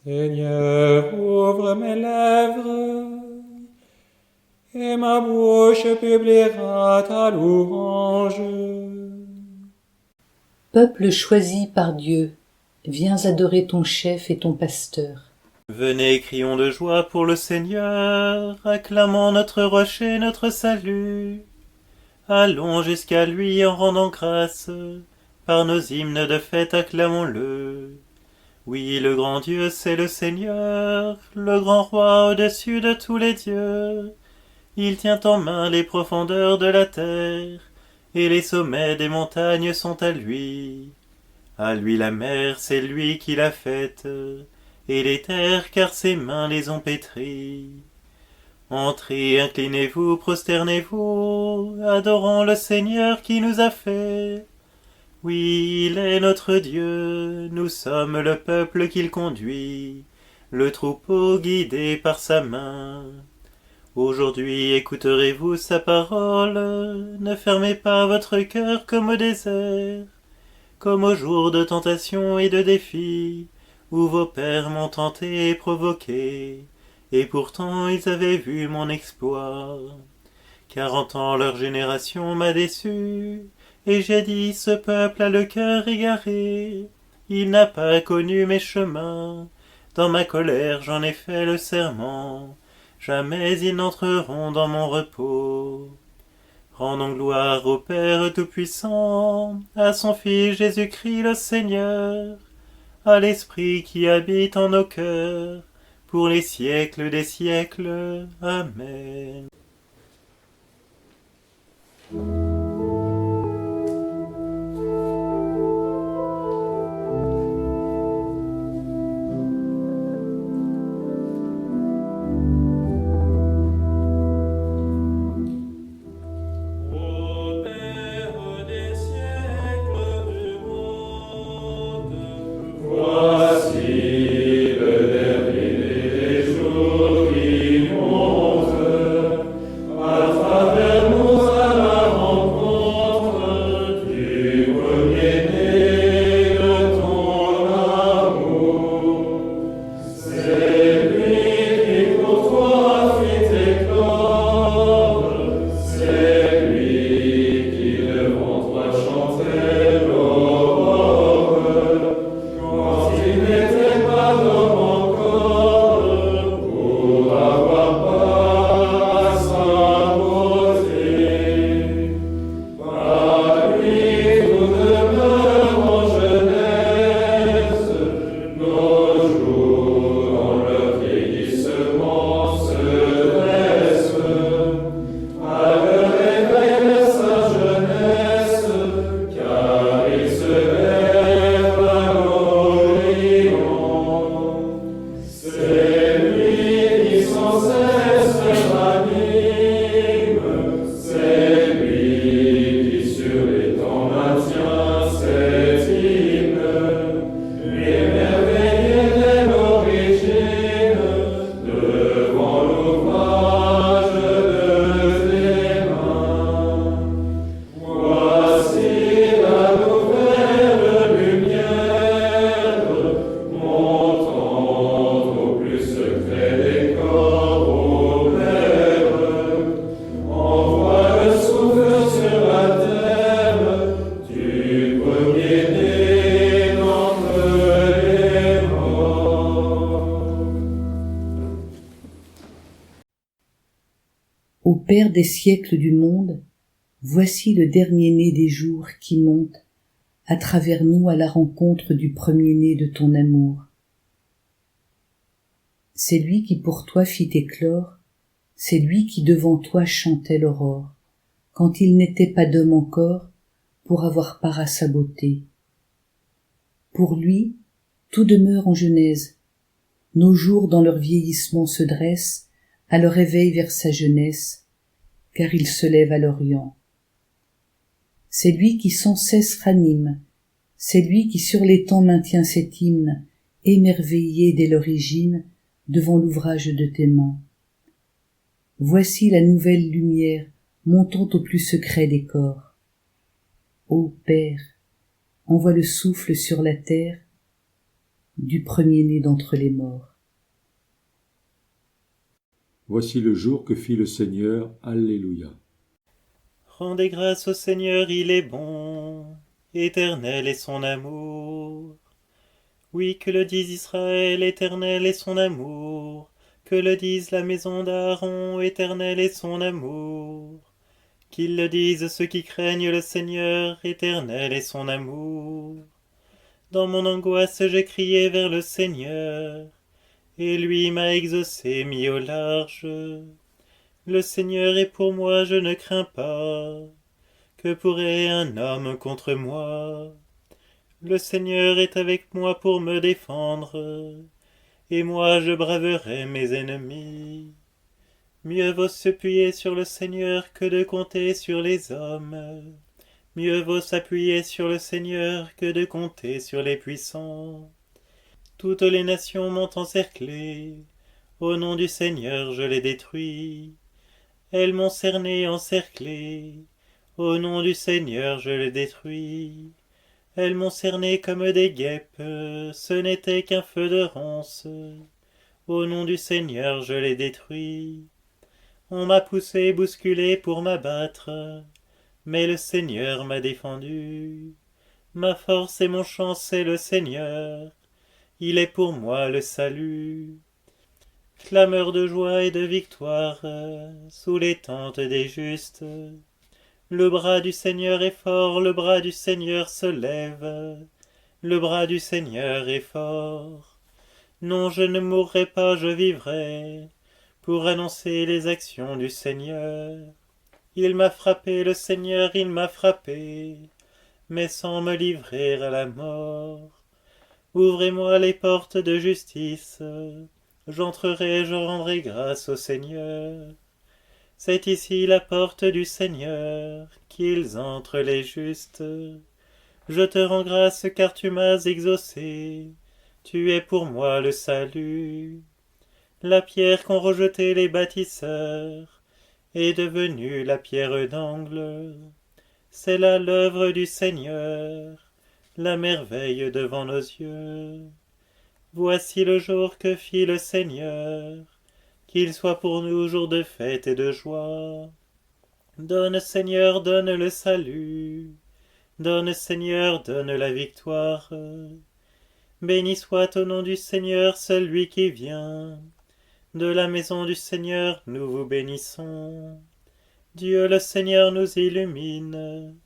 Seigneur, ouvre mes lèvres, et ma bouche publiera ta louange. Peuple choisi par Dieu, viens adorer ton chef et ton pasteur. Venez, crions de joie pour le Seigneur, acclamons notre rocher, notre salut. Allons jusqu'à lui en rendant grâce, par nos hymnes de fête acclamons-le. Oui, le grand Dieu, c'est le Seigneur, le grand roi au-dessus de tous les dieux. Il tient en main les profondeurs de la terre, et les sommets des montagnes sont à lui. À lui la mer, c'est lui qui l'a faite, et les terres, car ses mains les ont pétries. Entrez, inclinez-vous, prosternez-vous, adorons le Seigneur qui nous a fait. Oui, il est notre Dieu, nous sommes le peuple qu'il conduit, le troupeau guidé par sa main. Aujourd'hui écouterez-vous sa parole, ne fermez pas votre cœur comme au désert, comme au jour de tentation et de défi, où vos pères m'ont tenté et provoqué, et pourtant ils avaient vu mon exploit. 40 ans leur génération m'a déçu, et j'ai dit ce peuple a le cœur égaré, il n'a pas connu mes chemins, dans ma colère j'en ai fait le serment, jamais ils n'entreront dans mon repos. Rendons gloire au Père Tout-Puissant, à son Fils Jésus-Christ le Seigneur, à l'Esprit qui habite en nos cœurs, pour les siècles des siècles. Amen. Ô Père des siècles du monde, voici le dernier-né des jours qui monte à travers nous à la rencontre du premier-né de ton amour. C'est lui qui pour toi fit éclore, c'est lui qui devant toi chantait l'aurore, quand il n'était pas d'homme encore pour avoir part à sa beauté. Pour lui, tout demeure en genèse, nos jours dans leur vieillissement se dressent à leur éveil vers sa jeunesse, car il se lève à l'Orient. C'est lui qui sans cesse ranime, c'est lui qui sur les temps maintient cet hymne, émerveillé dès l'origine, devant l'ouvrage de tes mains. Voici la nouvelle lumière montant au plus secret des corps. Ô Père, envoie le souffle sur la terre, du premier-né d'entre les morts. Voici le jour que fit le Seigneur. Alléluia. Rendez grâce au Seigneur, il est bon, éternel est son amour. Oui, que le dise Israël, éternel est son amour. Que le dise la maison d'Aaron, éternel est son amour. Qu'ils le disent ceux qui craignent le Seigneur, éternel est son amour. Dans mon angoisse, j'ai crié vers le Seigneur, et lui m'a exaucé, mis au large. Le Seigneur est pour moi, je ne crains pas. Que pourrait un homme contre moi? Le Seigneur est avec moi pour me défendre, et moi je braverai mes ennemis. Mieux vaut s'appuyer sur le Seigneur que de compter sur les hommes. Mieux vaut s'appuyer sur le Seigneur que de compter sur les puissants. Toutes les nations m'ont encerclé, au nom du Seigneur je les détruis. Elles m'ont cerné, encerclé, au nom du Seigneur je les détruis. Elles m'ont cerné comme des guêpes, ce n'était qu'un feu de ronces. Au nom du Seigneur je les détruis. On m'a poussé, bousculé pour m'abattre, mais le Seigneur m'a défendu. Ma force et mon chant, c'est le Seigneur, il est pour moi le salut. Clameur de joie et de victoire, sous les tentes des justes. Le bras du Seigneur est fort, le bras du Seigneur se lève, le bras du Seigneur est fort. Non, je ne mourrai pas, je vivrai, pour annoncer les actions du Seigneur. Il m'a frappé, le Seigneur, il m'a frappé, mais sans me livrer à la mort. Ouvrez-moi les portes de justice, j'entrerai, je rendrai grâce au Seigneur. C'est ici la porte du Seigneur, qu'ils entrent les justes. Je te rends grâce car tu m'as exaucé, tu es pour moi le salut. La pierre qu'ont rejetée les bâtisseurs est devenue la pierre d'angle. C'est là l'œuvre du Seigneur, la merveille devant nos yeux. Voici le jour que fit le Seigneur, qu'il soit pour nous jour de fête et de joie. Donne Seigneur, donne le salut, donne Seigneur, donne la victoire. Béni soit au nom du Seigneur celui qui vient. De la maison du Seigneur nous vous bénissons. Dieu le Seigneur nous illumine.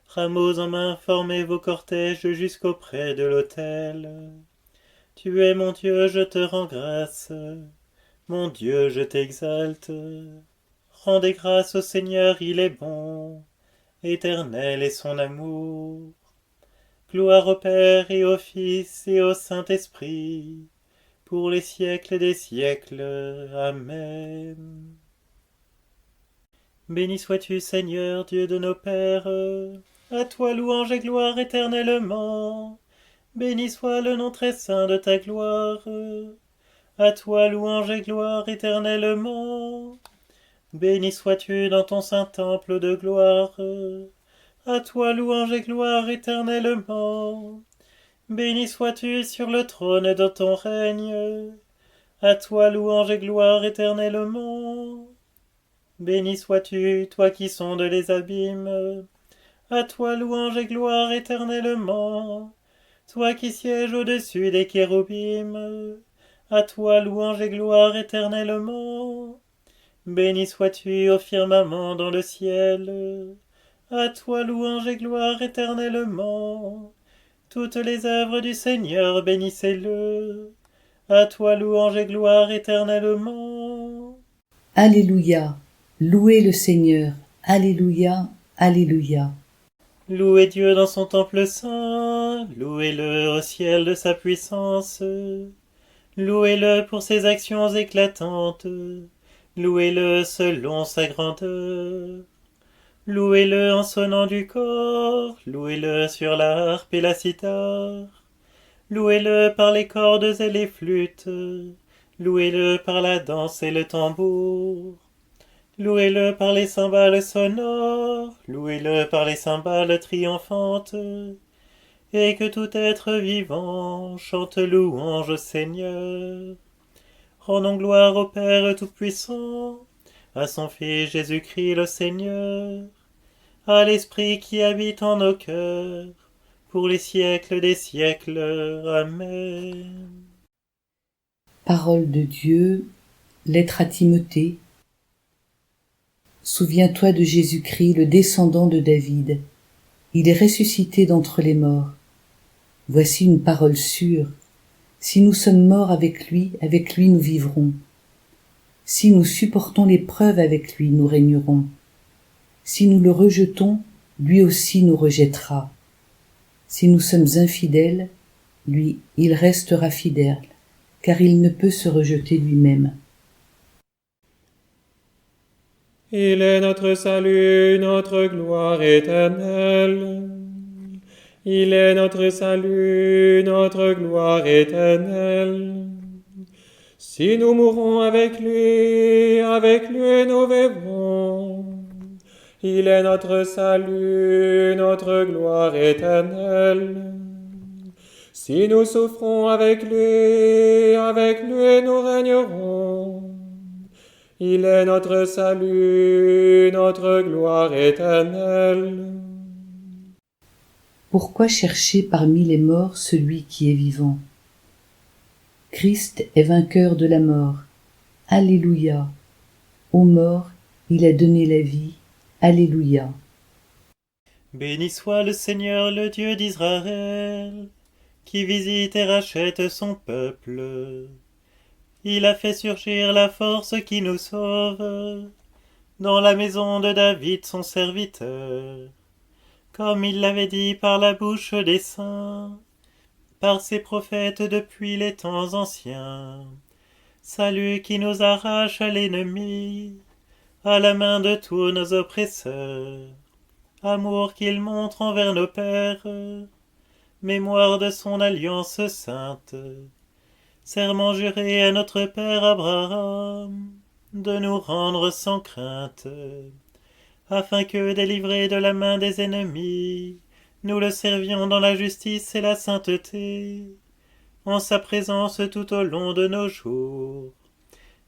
Rameaux en main, formez vos cortèges jusqu'auprès de l'autel. Tu es mon Dieu, je te rends grâce. Mon Dieu, je t'exalte. Rendez grâce au Seigneur, il est bon. Éternel est son amour. Gloire au Père et au Fils et au Saint-Esprit, pour les siècles des siècles. Amen. Béni sois-tu, Seigneur, Dieu de nos pères. À toi louange et gloire éternellement. Béni soit le nom très saint de ta gloire. À toi louange et gloire éternellement. Béni sois-tu dans ton saint temple de gloire. À toi louange et gloire éternellement. Béni sois-tu sur le trône de ton règne. À toi louange et gloire éternellement. Béni sois-tu, toi qui sondes les abîmes. À toi louange et gloire éternellement. Toi qui sièges au-dessus des kéroubim. À toi louange et gloire éternellement. Béni sois-tu au firmament dans le ciel. À toi louange et gloire éternellement. Toutes les œuvres du Seigneur, bénissez-le. À toi louange et gloire éternellement. Alléluia, louez le Seigneur, Alléluia, Alléluia. Louez Dieu dans son temple saint, louez-le au ciel de sa puissance. Louez-le pour ses actions éclatantes, louez-le selon sa grandeur. Louez-le en sonnant du cor, louez-le sur la harpe et la cithare. Louez-le par les cordes et les flûtes, louez-le par la danse et le tambour. Louez-le par les cymbales sonores, louez-le par les cymbales triomphantes. et que tout être vivant chante louange au Seigneur. Rendons gloire au Père Tout-Puissant, à son Fils Jésus-Christ le Seigneur, à l'Esprit qui habite en nos cœurs, pour les siècles des siècles. Amen. Parole de Dieu, lettre à Timothée. Souviens-toi de Jésus-Christ, le descendant de David. Il est ressuscité d'entre les morts. Voici une parole sûre. Si nous sommes morts avec lui nous vivrons. Si nous supportons l'épreuve avec lui, nous régnerons. Si nous le rejetons, lui aussi nous rejettera. Si nous sommes infidèles, lui, il restera fidèle, car il ne peut se rejeter lui-même. Il est notre salut, notre gloire éternelle. Il est notre salut, notre gloire éternelle. Si nous mourons avec lui nous vivrons. Il est notre salut, notre gloire éternelle. Si nous souffrons avec lui nous régnerons. Il est notre salut, notre gloire éternelle. Pourquoi chercher parmi les morts celui qui est vivant? Christ est vainqueur de la mort. Alléluia. Aux morts, il a donné la vie. Alléluia. Béni soit le Seigneur, le Dieu d'Israël, qui visite et rachète son peuple. Il a fait surgir la force qui nous sauve, dans la maison de David son serviteur, comme il l'avait dit par la bouche des saints, par ses prophètes depuis les temps anciens. Salut qui nous arrache à l'ennemi, à la main de tous nos oppresseurs. Amour qu'il montre envers nos pères, mémoire de son alliance sainte. Serment juré à notre père Abraham, de nous rendre sans crainte, afin que, délivrés de la main des ennemis, nous le servions dans la justice et la sainteté, en sa présence tout au long de nos jours.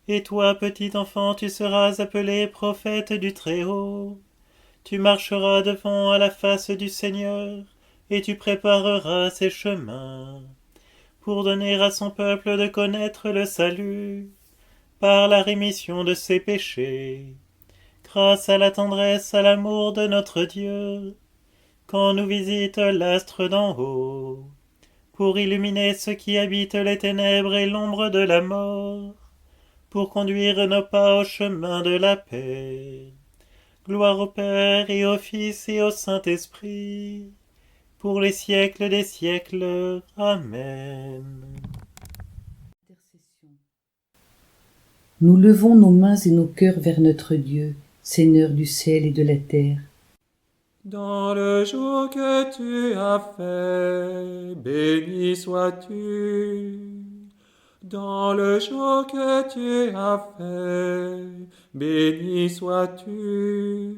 Et toi, petit enfant, tu seras appelé prophète du Très-Haut. Tu marcheras devant à la face du Seigneur, et tu prépareras ses chemins, pour donner à son peuple de connaître le salut, par la rémission de ses péchés, grâce à la tendresse, à l'amour de notre Dieu, quand nous visite l'astre d'en haut, pour illuminer ceux qui habitent les ténèbres et l'ombre de la mort, pour conduire nos pas au chemin de la paix. Gloire au Père et au Fils et au Saint-Esprit, pour les siècles des siècles. Amen. Nous levons nos mains et nos cœurs vers notre Dieu, Seigneur du ciel et de la terre. Dans le jour que tu as fait, béni sois-tu. Dans le jour que tu as fait, béni sois-tu.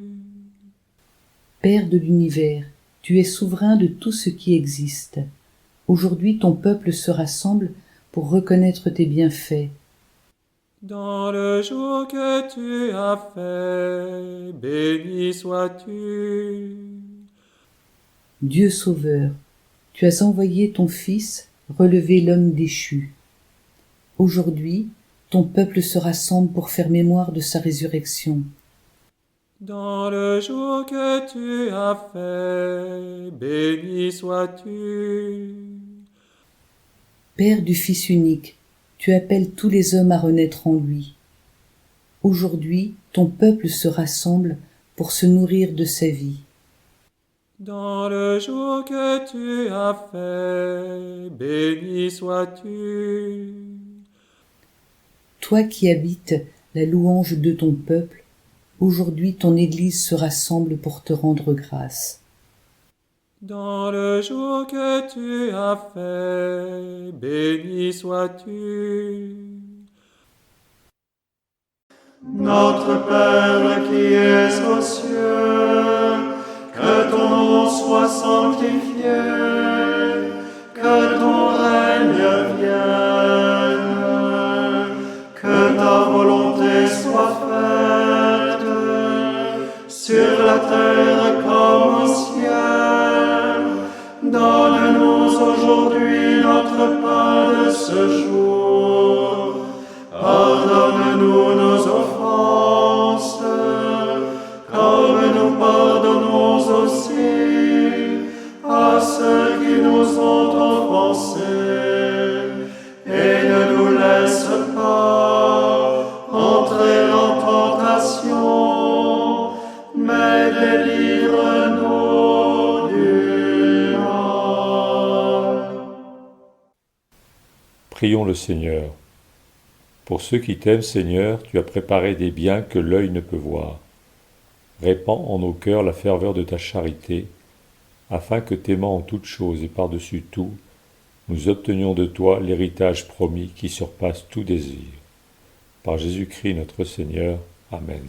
Père de l'univers, tu es souverain de tout ce qui existe. Aujourd'hui ton peuple se rassemble pour reconnaître tes bienfaits. Dans le jour que tu as fait, béni sois-tu. Dieu sauveur, tu as envoyé ton Fils relever l'homme déchu. Aujourd'hui, ton peuple se rassemble pour faire mémoire de sa résurrection. Dans le jour que tu as fait, béni sois-tu. Père du Fils unique, tu appelles tous les hommes à renaître en lui. Aujourd'hui, ton peuple se rassemble pour se nourrir de sa vie. Dans le jour que tu as fait, béni sois-tu. Toi qui habites la louange de ton peuple, aujourd'hui ton Église se rassemble pour te rendre grâce. Dans le jour que tu as fait, béni sois-tu. Notre Père qui es aux cieux, que ton nom soit sanctifié, que ton règne vienne, que ta volonté soit faite, sur la terre comme au ciel. Donne-nous aujourd'hui notre pain de ce jour. Pardonne-nous nos offenses, comme nous pardonnons aussi à ceux qui nous ont offensés. Et ne nous laisse pas entrer en tentation, mais délivre-nous du mal. Prions le Seigneur. Pour ceux qui t'aiment, Seigneur, tu as préparé des biens que l'œil ne peut voir. Répands en nos cœurs la ferveur de ta charité, afin que t'aimant en toutes choses et par-dessus tout, nous obtenions de toi l'héritage promis qui surpasse tout désir. Par Jésus-Christ notre Seigneur. Amen.